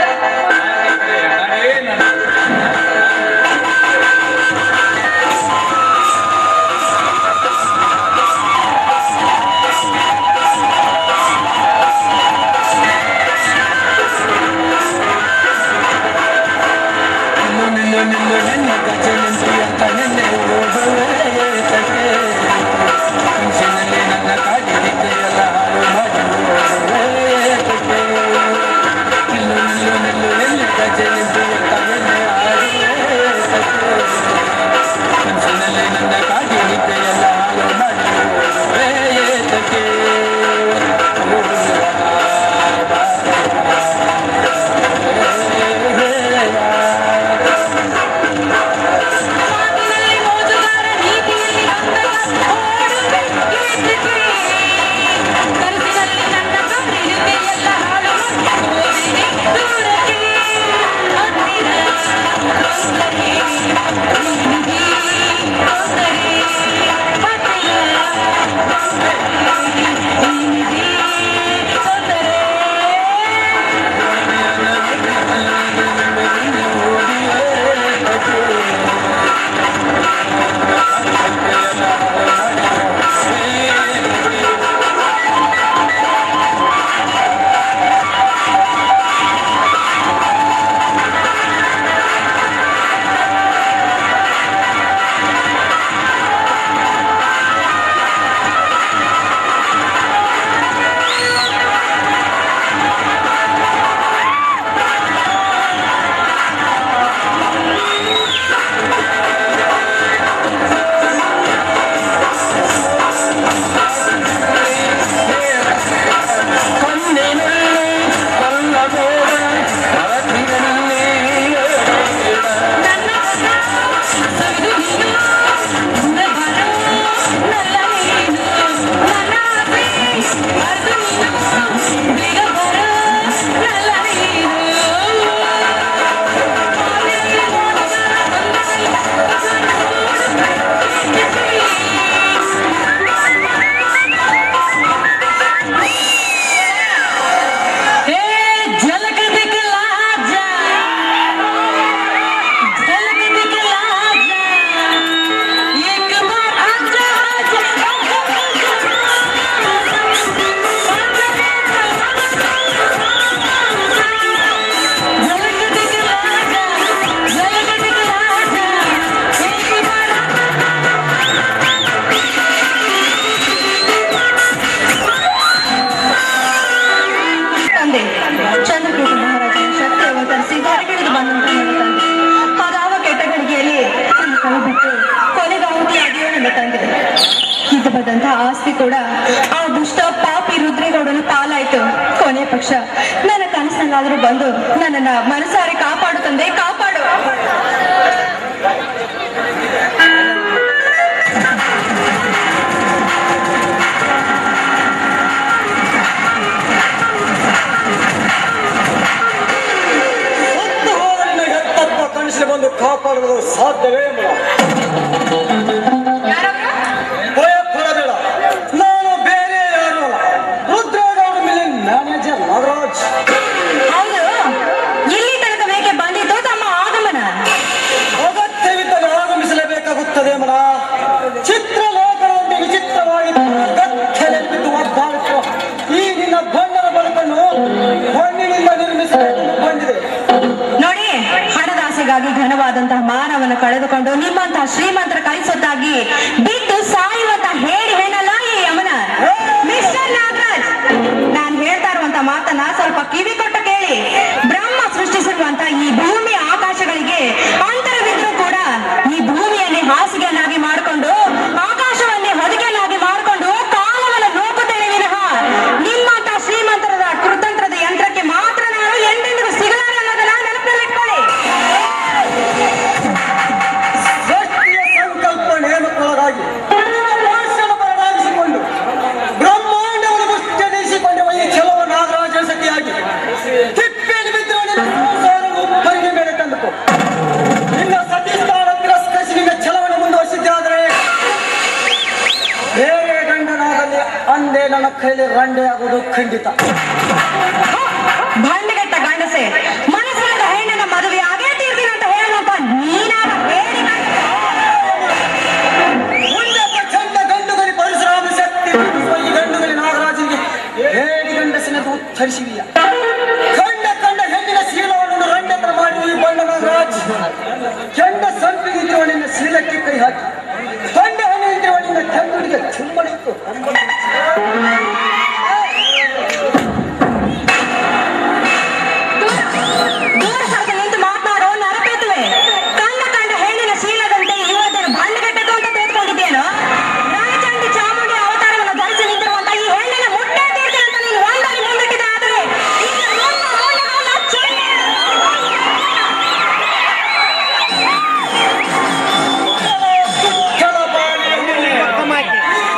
[SPEAKER 4] ಪಕ್ಷ ನನ್ನ ಕನಸನ್ನಾದ್ರೂ ಬಂದು ನನ್ನನ್ನ ಮನಸಾರೆ ಕಾಪಾಡು ತಂದೆ, ಕಾಪಾಡು.
[SPEAKER 2] ಕನಸಿಗೆ ಬಂದು ಕಾಪಾಡುವುದು ಸಾಧ್ಯವೇ ಎಂಬ ಭಯ ಪಡಬೇಡ. ನಾನು ಬೇರೆ ಯಾರು ಅಲ್ಲ, ರುದ್ರೇಗೌಡ ಮಿಲ್ಲಿಂಗ್ ಮ್ಯಾನೇಜರ್ ನಾಗರಾಜ್.
[SPEAKER 4] ಹೌದು, ಇಲ್ಲಿ ತನಕ ಬೇಕೆ ಬಂದಿದ್ದು ತಮ್ಮ ಆಗಮನ.
[SPEAKER 2] ಅಗತ್ಯವಿದ್ದರೆ ಆಗಮಿಸಲೇಬೇಕಾಗುತ್ತದೆ ಮನ. ಚಿತ್ರಲೋಕದಲ್ಲಿ ವಿಚಿತ್ರವಾಗಿ ಗಚ್ಚಲೆಂಬಿದ್ದು ಒಬ್ಬಾಳಿತು ಈ ನಿನ್ನ ಬಣ್ಣದ ಬದುಕನ್ನು ಮಣ್ಣಿನಿಂದ ನಿರ್ಮಿಸಬೇಕು ಬಂದಿದೆ.
[SPEAKER 4] ನೋಡಿ, ಹಣದಾಸೆಗಾಗಿ ಘನವಾದಂತಹ ಮಾನವನ್ನು ಕಳೆದುಕೊಂಡು ನಿಮ್ಮಂತಹ ಶ್ರೀಮಂತರ ಕೈಸೊತ್ತಾಗಿ ಬಿಟ್ಟು ಸಾಯುವಂತ ಹೇಳಿ ಹೇಳಲ್ಲ ಈ ಯಮನ. ಮಿಸ್ಟರ್ ನಾಗರಾಜ್, ನಾನ್ ಹೇಳ್ತಾ ಇರುವಂತ ಮಾತನ್ನ ಸ್ವಲ್ಪ ಕಿವಿ ಕೊಟ್ಟು ಕೇಳಿ. ಬ್ರಹ್ಮ ಸೃಷ್ಟಿಸಿರುವಂತ ಈ ಭೂಮಿ ಆಕಾಶಗಳಿಗೆ ಅಂತರವಿದ್ರೂ ಕೂಡ ಈ ಭೂಮಿಯನ್ನೇ ಹಾಸಿಗೆಯನ್ನಾಗಿ ಮಾಡಿಕೊಂಡು ಆಕಾಶವನ್ನೇ ಹೊದಿಕೆಯನ್ನಾಗಿ ಮಾಡಿಕೊಂಡು ಕಾಲವನ್ನು ನೋಕುತ್ತೇನೆ ವಿನಃ ನಿಮ್ಮಂತ ಶ್ರೀಮಂತರ ಕೃತಂತ್ರದ ಯಂತ್ರಕ್ಕೆ ಮಾತ್ರ ನಾನು ಎಂದೆಂದಿಗೂ ಸಿಗಲಾರೆ ಅನ್ನೋದನ್ನ ನೆನಪಿನಲ್ಲಿಟ್ಕೊಳ್ಳಿ.
[SPEAKER 2] ಸೃಷ್ಟಿಯ ಸಂಕಲ್ಪ ನೇಮಕ್ಕೊಳಗಾಗಿ ಮನುಷ್ಯನ ಬರಲಾಗಿಸಿಕೊಂಡು ಬ್ರಹ್ಮಾಂಡವನ್ನು ಮುಚ್ಚರಿಸಿಕೊಂಡ ಈ ಕೆಲವು ನಾಗರಾಜ ಸತಿಯಾಗಿ ತಿಪ್ಪೆಯಲ್ಲಿ ಬಿದ್ದರೂ ನಿನ್ನ ಸಂಸಾರವು ಉಪ್ಪರಿಗೆ ಮೇಲೆ ತಂದುಕೋ. ನಿನ್ನ ಸತಿಸ್ಥಾನ ತಿರಸ್ಕರಿಸಿ ನಿನ್ನ ಛಲವನ್ನು ಮುಂದುವರಿಸಿದ್ದಾದರೆ ಬೇರೆ ಗಂಡನಾಗಲಿ ಅಂದೇ ನನ್ನ ಕೈಲಿ ರಂಡೆ ಆಗುವುದು ಖಂಡಿತ.
[SPEAKER 4] ಭಂಡಗೆಟ್ಟ ಗಂಡಸೆ, ಮನಸ್ಸಾದ ಹೆಣ್ಣಿನ ಮದುವೆ ಆಗೇ ತೀರ್ತೀನಿ ಅಂತ ಹೇಳುವಂತ ನೀನಾಗ ಹೇಳಿ
[SPEAKER 2] ಮುಂದೆ ಪ್ರಚಂಡ ಗಂಡುಗಲಿ ಪರಶುರಾಮ ಶಕ್ತಿ ಈ ಗಂಡುಗಲಿ ನಾಗರಾಜನಿಗೆ ಹೇಳಿ ಗಂಡಸಿನದು ಉತ್ತರಿಸಿದೀಯ. ಕಂಡ ಹೆಣ್ಣಿನ ಶೀಲವನ್ನು ರಂಡತ್ರ ಮಾಡಿ ಈ ಬಣ್ಣ ನಾಗರಾಜ್ ಕೆಂಡ ಸಂಪಿಗಿದ್ರುವ ನಿನ್ನ ಶೀಲಕ್ಕೆ ಕೈ ಹಾಕಿ ಕಂಡ ಹೆಣ್ಣಿದ್ರುವ ನಿನ್ನ ಕೆಂಗುಡಿಗೆ ಚುಮ್ಮನಿತ್ತು.
[SPEAKER 4] ದೂರ ಸರಿದು ನಿಂತು ಮಾತನಾಡೋ ನರಪೇತುವೆ. ಕಂಡ ಹೆಣ್ಣಿನ ಶೀಲದಂತೆ ಇವತ್ತು ಭಂಡಗೆಟ್ಟದು ಅಂತ ತೆಗೆದುಕೊಂಡಿದ್ದೇನೋ. ರಾಜಚಂಡಿ ಚಾಮುಂಡಿ ಅವತಾರವನ್ನು ಧರಿಸಿ ನಿಂತಿರುವಂತ ಈ ಹೆಣ್ಣಿನ ಮುಟ್ಟೆ ತೀರ್ತೀನಿ ಅಂತ ನೀನು ಒಂದಾಗಿ ಮುಂದಿಟ್ಟಿದೆ. ಆದರೆ ಈಗ ನನ್ನ ಮೌಲ್ಯಗಳನ್ನ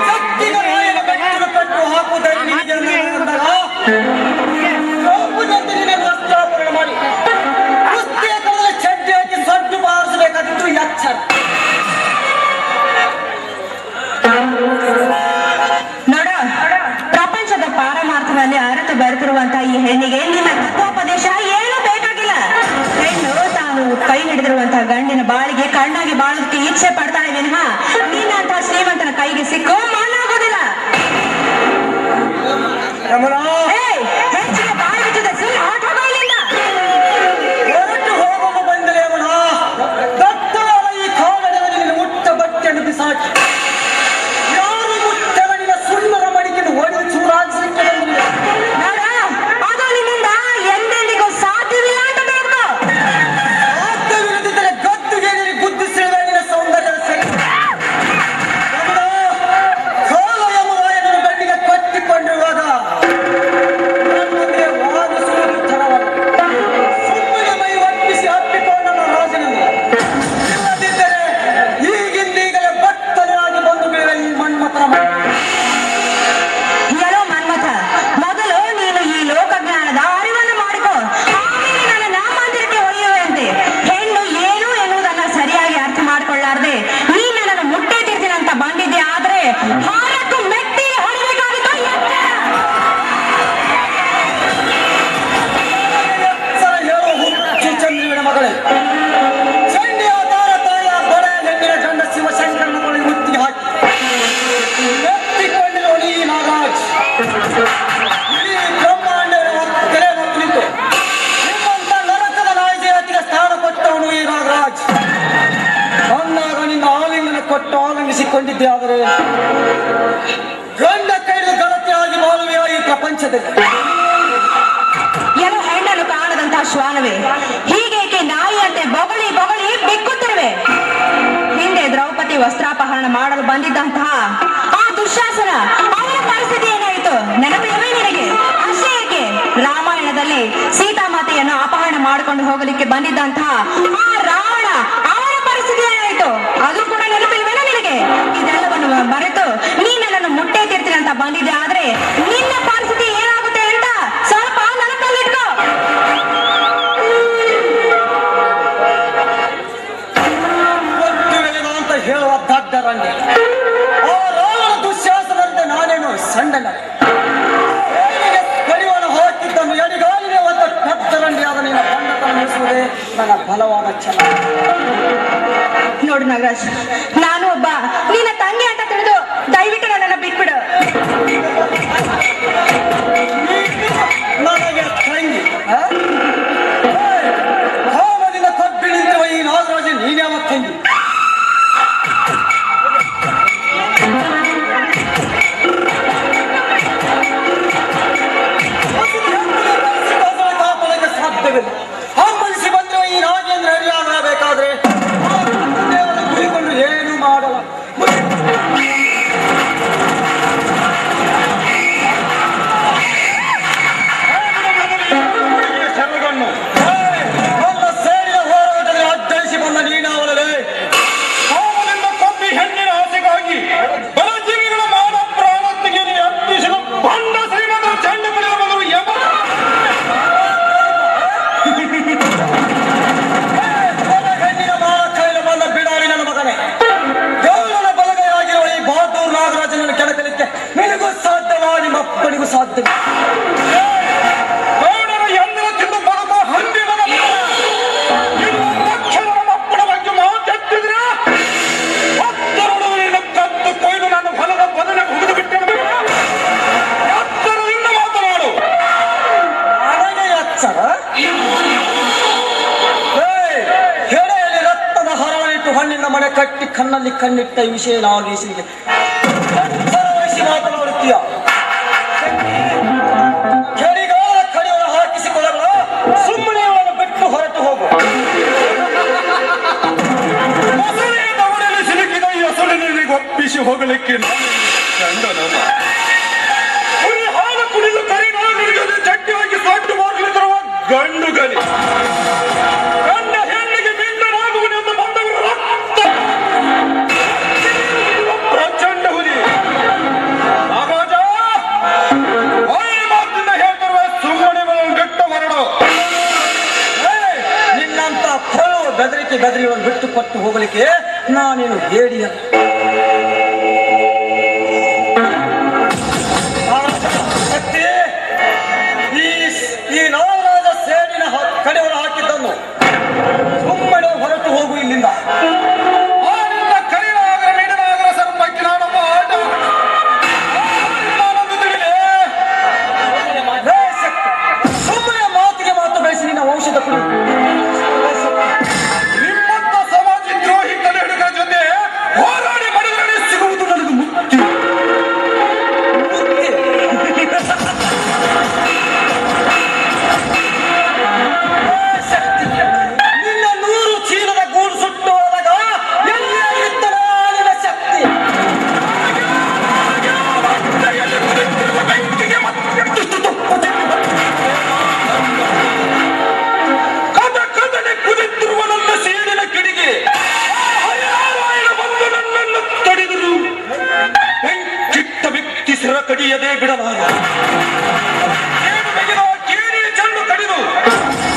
[SPEAKER 2] ಶಕ್ತಿಗೆ ರಾಯನ ಬೆಟ್ಟನ್ನು ಕಟ್ಟು ಹಾಕುವುದನ್ನು ನಿನಗೆ ಅಂದಾಗ ದ್ರೌಪದಿಯಂತೆ ನಿನ್ನ ವಸ್ತ್ರಾಪರಣ ಮಾಡಿ ಕುಸ್ತಿಯ ಕಡದಲ್ಲಿ ಚಡ್ಡಿ ಹಾಕಿ ಸಡ್ಡು ಬಾರಿಸಬೇಕಾದಿತ್ತು ಎಚ್ಚರ.
[SPEAKER 4] ನೋಡು, ಪ್ರಪಂಚದ ಪಾರಮಾರ್ಥದಲ್ಲಿ ಅರಿತು ಬೆರೆತಿರುವಂತ ಈ ಹೆಣ್ಣಿಗೆ ನಿನ್ನ ತತ್ವೋಪದೇಶ ಏನೂ ಬೇಕಾಗಿಲ್ಲ. ಹೆಣ್ಣು ತಾನು ಕೈ ಹಿಡಿದಿರುವಂತಹ ಗಂಡಿನ ಬಾಳಿಗೆ ಕಣ್ಣಾಗಿ ಬಾಳೋದಕ್ಕೆ ಇಚ್ಛೆ ಪಡ್ತಾಳೆ ವಿನಃ ನಿನ್ನಂತಹ ಶ್ರೀಮಂತನ ಕೈಗೆ ಸಿಕ್ಕೋ ಮಣ್ಣಾಗೋದಿಲ್ಲ.
[SPEAKER 2] ರಮಣ,
[SPEAKER 4] ಹೆಚ್ಚಿಗೆ ಬಾಳ ಬಿಟ್ಟಿದೆ, ಸುಮ್ಮನೆ ಹೊರಟು ಇಲ್ಲಿಂದ.
[SPEAKER 2] ಹೊರಟು ಹೋಗಲು ಬಂದರೆ ರಮಣ, ದತ್ತವಾದ ಈ ಕಾಲದಲ್ಲಿ ನಿನ್ನ ಮುಟ್ಟ ಬಟ್ಟೆಯನ್ನು ಬಿಸಾಕಿ ಯಾರು ಮುಟ್ಟದ ನಿನ್ನ ಸುಣ್ಣರ ಮಡಿಕೆಯನ್ನು ಒಡೆದು ಚೂರಾಗಿಸಲಿಕ್ಕೆ ಬಂದಿದೆ.
[SPEAKER 4] ನೋಡು, ಅದು ನಿನ್ನಿಂದ ಎಂದೆಂದಿಗೂ ಸಾಧ್ಯವಿಲ್ಲ ಅಂತ ತಿಳ್ಕೊ.
[SPEAKER 2] ಸಾಧ್ಯವಿಲ್ಲದಿದ್ದರೆ ಗದ್ದುಗೆ ಬುದ್ಧಿ ಸೇವೆ ನಿನ್ನ ಸೌಂದರ್ಯದ ಸರಿ. ರಮಣ, ಕಾಲ ಎಂಬ ಗಂಡಿಗೆ ಕಟ್ಟಿಕೊಂಡಿರುವಾಗ ನನ್ನ
[SPEAKER 4] ಸೀತಾಮಾತೆಯನ್ನು ಅಪಹರಣ ಮಾಡಿಕೊಂಡು ಹೋಗಲಿಕ್ಕೆ ಬಂದಿದ್ದಂತಹ ಆ ರಾವಣ ಅವನ ಪರಿಸ್ಥಿತಿ ಏನಾಯ್ತು ಅದು ಕೂಡ ನೆನಪಿಲ್ವೇನೋ ನಿನಗೆ? ಇದೆಲ್ಲವನ್ನು ಮರೆತು ನೀ ನನ್ನನ್ನು ಮುಟ್ಟೆ ತೀರ್ತೀನಿ ಅಂತ ಬಂದಿದ್ದೆ, ಆದ್ರೆ ನಿನ್ನ ಪರಿಸ್ಥಿತಿ ಏನಾಗುತ್ತೆ ಅಂತ ಸ್ವಲ್ಪ ನೆನಪಲ್ಲಿಟ್ಕೋ.
[SPEAKER 2] ಅಂತ ಹೇಳುವ ದಡ್ಡರಂಗೆ ಆ ರಾವಣ ದುಶ್ಯಾಸನಂತೆ ನಾನೇನು ಸಣ್ಣನ ಕಡಿವಾಣ ಹಾಕಿದ್ದನ್ನು ಎಡಿಗಾಲಿಗೆ ಒಂದು ಕದ್ದರಂಡಿಯಾದ ನಿನ್ನ ಬಂಡತನ ನಡೆಸುವುದೇ ನನ್ನ ಬಲವಾದ ಛಲ.
[SPEAKER 4] ನೋಡು ನಾಗರಾಜ್, ನಾನು ಒಬ್ಬ ನಿನ್ನ ತಂಗಿ ಅಂತ ತಿಳಿದು ದಯವಿಟ್ಟು ನನ್ನನ್ನು ಬಿಟ್ಬಿಡು.
[SPEAKER 2] ನನಗೆ ತಂಗಿ ಹಾವನಿನ ಕಬ್ಬಿ ನಿಂತಿರುವ ಈ ನಾಗರಾಜ ನೀನ್ಯಾವ ತಂಗಿ? ಕಾಪಾಡಕ್ಕೆ ಸಾಧ್ಯವಿಲ್ಲ. ಹಂಬಲಿಸಿ ಬಂದಿರುವ ಈ ನಾಗೇಂದ್ರ ಹರಿಯಾಗಬೇಕಾದ್ರೆ ಕುಳಿಕೊಂಡು ಏನು ಮಾಡಲ್ಲ.
[SPEAKER 5] ಶರಣಗಣ್ಣು
[SPEAKER 2] ನನ್ನ ಸೇಡಿನ ಹೋರಾಟದಲ್ಲಿ ಅಡ್ಡಳಿಸಿ ಬಂದ ನೀನಾವಲೇ
[SPEAKER 5] ಕಾಮದಿಂದ ಕೊಬ್ಬಿ ಹೆಣ್ಣಿನ ಆಸೆಗಾಗಿ ಬಲಜೀವಿಗಳ ಮಾನ ಪ್ರಾಣತ್ತಿಗೆ ಅರ್ಪಿಸಲು ಬಂಡ ಶ್ರೀಮಂತ ಚಂಡ ಬಳಿಯ ಬದಲು
[SPEAKER 2] ಹೆಣ್ಣಿನ ಮಾನ ಕೈಲು ಬಂದ ಬಿಡಾರಿ ನನ್ನ ಮಗನೇ. ದೇವರ ಬಲಗೈಯಾಗಿರುವ ಈ ಬಹದ್ದೂರ್ ನಾಗರಾಜನನ್ನು ಕೆಣಕಲಿಕ್ಕೆ ನಿನಗೂ ಸಾಧ್ಯವಾ? ನಿಮ್ಮ ಅಪ್ಪನಿಗೂ ಸಾಧ್ಯ?
[SPEAKER 5] ಗೌಡರ ಎಂದಿನ ತಿಂದು ಬದುಕುವ ಹಂದಿನ ಅಪ್ಪನ ಬಗ್ಗೆ ಮಾತೆತ್ತಿದ್ರೆ ಹತ್ತರೊಡನೆ ಕದ್ದು ಕೊಯ್ದು ನಾನು ಹೊಲದ ಬದಲ ಹುಗಿದು ಬಿಟ್ಟಿರಬೇಕು. ಎತ್ತರದಿಂದ ಮಾತನಾಡು.
[SPEAKER 2] ನನಗೆ ಎಚ್ಚರ. ಹೆಡೆಯಲ್ಲಿ ರಕ್ತದ ಹರಳಿಟ್ಟು ಹಣ್ಣಿನ ಮನೆ ಕಟ್ಟಿ ಕಣ್ಣಲ್ಲಿ ಕಣ್ಣಿಟ್ಟ ಈ ವಿಷಯ ನಾಗೇಶನಿಗೆ ವಹಿಸಿ ಮಾತನಾಡುತ್ತೀಯ. ಕೆಡಿಗಾಲ ಕಡಿಯೊಳ ಹಾಕಿಸಿಕೊಳ್ಳಲ್ಲ, ಸುಮ್ಮನೆ ಅವನು ಬಿಟ್ಟು ಹೊರಟು ಹೋಗು.
[SPEAKER 5] ಮೊಸಳೆಯ ದವಡೆಯಲ್ಲಿ ಸಿಲುಕಿದ ಈ ಹಸುಳಿನಲ್ಲಿ ಒಪ್ಪಿಸಿ ಹೋಗಲಿಕ್ಕೆ ನಾನು ಚಂಡನಲ್ಲ. ಹುಲಿ ಹಾಲು ಕುಡಿದು ಕರಿನಾಡಿಗೆ ಚಟ್ಟಿಯಾಗಿ ಸೊಟ್ಟು ಮಾಡಲಿರುವ ಗಂಡು ಗಲಿ ಗಂಡ ಹೆಣ್ಣಿಗೆ ಭಿನ್ನನಾಗುವನೆಂದು ಬಂದವರು ರಕ್ತ ಪ್ರಚಂಡ ಹುಲಿ. ನಾಗರಾಜ ಒಳ್ಳೆ ಮಾತಿಂದ ಹೇಳ್ತಿರುವ ಸುಮ್ಮನೆ ಬಿಟ್ಟು ಹೊರಡು.
[SPEAKER 2] ನಿನ್ನಂತ ಫಳು ಬೆದರಿಕೆಯನ್ನು ಬಿಟ್ಟು ಕೊಟ್ಟು ಹೋಗಲಿಕ್ಕೆ ನಾನೇನು ಹೇಡಿಯ ಶಕ್ತಿ. ಈ ನಾಗರಾಜ ಸೇಡಿನ ಕಡೆಯನ್ನು ಹಾಕಿದ್ದನ್ನು ಸುಮ್ಮನೆ ಹೊರಟು ಹೋಗು ಇಲ್ಲಿಂದ.
[SPEAKER 5] ಆನಿಂದ ಕರಿನಾಗರ ಮಿಡನಾಗರ ಸರ್ಪಕ್ಕೆ ನಾನೊಬ್ಬ ಆಟ ನಾನೊಂದು ತಿಳಿದೆ.
[SPEAKER 2] ಹೇ ಶಕ್ತಿ, ಸುಮ್ಮನೆ ಮಾತಿಗೆ ಮಾತು ಬೆಳೆಸಿ ನಿನ್ನ ಔಷಧ ಕುಡಿ.
[SPEAKER 5] ನಿಮ್ಮಂತ ಸಮಾಜ ದ್ರೋಹಿ ತಲೆಹುಡುಗರ ಜೊತೆ ಹೋರಾಡಿ ಮಡಿದರೆ ಸಿಗುವುದು ನನಗೆ ಮುಕ್ತಿ.
[SPEAKER 2] ನಿನ್ನ 100 ಚೀಲದ ಗೂಡು ಸುಟ್ಟು ಹೋದಾಗ ಎಲ್ಲಿ ಇತ್ತನ ನಿನ್ನ ಶಕ್ತಿ?
[SPEAKER 5] ಕದನೆ ಕುದಿತಿರುವ ನನ್ನ ಸೇಡಿನ ಕಿಡಿಗೆ ಹರಿಯಾರಾಯಣ ಬಂದು ನನ್ನನ್ನು ತಡೆದರು. ಬೆಂಕಿಟ್ಟ ವ್ಯಕ್ತಿ ಸಿರ ಕಡಿಯದೆ ಬಿಡಲಾರ. ಏನು ಬೆಗೆದ ಕೇರಿಯ ಚೆಂಡು ಕಡಿದು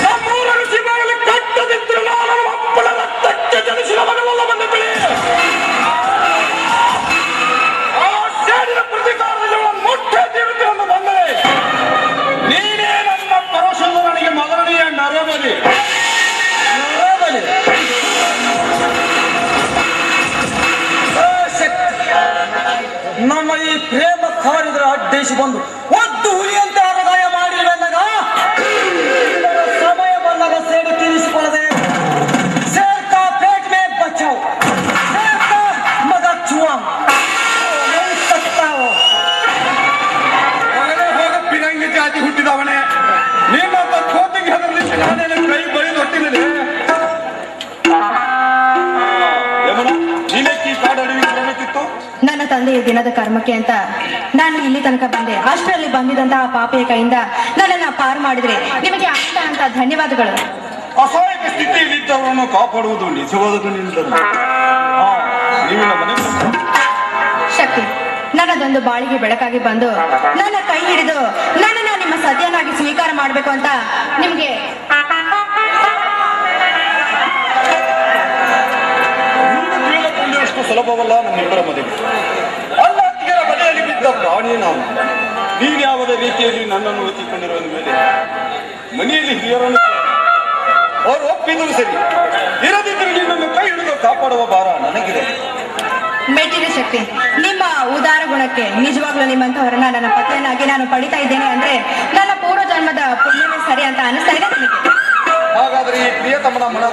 [SPEAKER 5] ನಮ್ಮೂರನ್ನು ಸಿಗಲಿ ಕಟ್ಟದಿದ್ರು ನಾನು ಅಪ್ಪಳ ರಕ್ತಕ್ಕೆ ಜನಿಸಿದ ಮನವಲ್ಲ ಬಂದ ಬೆಳೆ. ಆ ಸೇಡಿನ ಪ್ರತಿಕಾರದಲ್ಲಿ ಮುಟ್ಟೆ ತೀರುತ್ತೆಂದು ಬಂದರೆ ನೀನೇ ನನ್ನ ಪರಶುದು ನನಗೆ ಮೊದಲನೆಯ ನರಬಲಿ.
[SPEAKER 2] ನರಬಲಿ? ಹೇ ಶಕ್ತಿ, ನಮ್ಮ ಈ ಪ್ರೇಮ ಕಾರ್ಯದ ಅಡ್ಡೇಸಿ ಬಂದು ಒದ್ದು ಹುಲಿಯಂತೆ ಅರಗಾಯ ಮಾಡಿರುವೆಂದಾಗ ಸಮಯ ಬಂದಾಗ ಸೇಡು ತೀರಿಸಿಕೊಳ್ಳದೆ ಸೇರ್ಕಾ ಪೇಟ್ ಮೇ ಬಚಾವ್, ಸೇರ್ಕಾ ಮಗ ಚುವಾಂ ಸತ್ತಾವೋ.
[SPEAKER 5] ಹೊರಗೆ ಹೋಗ ಪಿರಂಗಿ ಜಾತಿ ಹುಟ್ಟಿದವನೇ. ನಿನ್ನಂತ ಕೋತಿಗೆ ಹೆದರ್ಲಿಕ್ಕೆ ನಾನೇನು ಕೈ ಬಳಿದು ಹೊಟ್ಟಿನಲ್ಲಿ. ಯಮುನ, ನೀನೇಕಿ ಕಾಡು ಅಡವಿಗೆ ಬರಬೇಕಿತ್ತು?
[SPEAKER 4] ನನ್ನ ತಂದೆ ತಂದೆಯ ದಿನದ ಕರ್ಮಕ್ಕೆ ಅಂತ ನಾನು ಇಲ್ಲಿ ತನಕ ಬಂದೆ. ಅಷ್ಟರಲ್ಲಿ ಬಂದಿದಂತಹ ಪಾಪಿಯ ಕೈಯಿಂದ ನನ್ನನ್ನ ಪಾರು ಮಾಡಿದ್ರೆ ನಿಮಗೆ ಅಂತ ಧನ್ಯವಾದಗಳು.
[SPEAKER 1] ಅಸಹಾಯಕ ಸ್ಥಿತಿಯಲ್ಲಿದ್ದವರನ್ನು ಕಾಪಾಡುವುದು ನಿಜವಾದದ್ದು ನಿಂದರು. ನೀವಿನ ಮನೆ
[SPEAKER 4] ಶಕ್ತಿ, ನನ್ನದೊಂದು ಬಾಳಿಗೆ ಬೆಳಕಾಗಿ ಬಂದು ನನ್ನ ಕೈ ಹಿಡಿದು ನನ್ನನ್ನ ನಿಮ್ಮ ಸತ್ಯನಾಗಿ ಸ್ವೀಕಾರ ಮಾಡಬೇಕು ಅಂತ ನಿಮ್ಗೆ
[SPEAKER 1] ತಿಳಿದುಕೊಳ್ಳುವಷ್ಟು ಸುಲಭವಲ್ಲ ನಮ್ಮಿಬ್ಬರ ಮದುವೆ. ಅಲ್ಲತ್ತಿಗರ ಮನೆಯಲ್ಲಿ ಬಿದ್ದ ಪ್ರಾಣಿ ನಾನು. ನೀನ್ಯಾವದ ರೀತಿಯಲ್ಲಿ ನನ್ನನ್ನು ಒತ್ತಿಕೊಂಡಿರುವ ಮೇಲೆ ಮನೆಯಲ್ಲಿ ಹಿರಿಯರನ್ನು ಅವರು ಒಪ್ಪಿದರೂ ಸರಿ, ಇರದಿದ್ದರೆ ನಿನ್ನನ್ನು ಕೈ ಹಿಡಿದು ಕಾಪಾಡುವ ಭಾರ ನನಗಿದೆ.
[SPEAKER 4] ಮೆಟ್ಟಿದ ಶಕ್ತಿ, ನಿಮ್ಮ ಉದಾರ ಗುಣಕ್ಕೆ ನಿಜವಾಗ್ಲೂ ನಿಮ್ಮಂತವರನ್ನ ನನ್ನ ಪತಿಯನ್ನಾಗಿ ನಾನು ಪಡಿತಾ ಇದ್ದೇನೆ ಅಂದ್ರೆ ನನ್ನ ಪೂರ್ವ ಜನ್ಮದ ಪುಣ್ಯವೇ ಸರಿ ಅಂತ ಅನಿಸ್ತಾ ಇದೆ ನನಗೆ.
[SPEAKER 1] ಹಾಗಾದರೆ ಈ ಪ್ರಿಯತಮನ ಮನ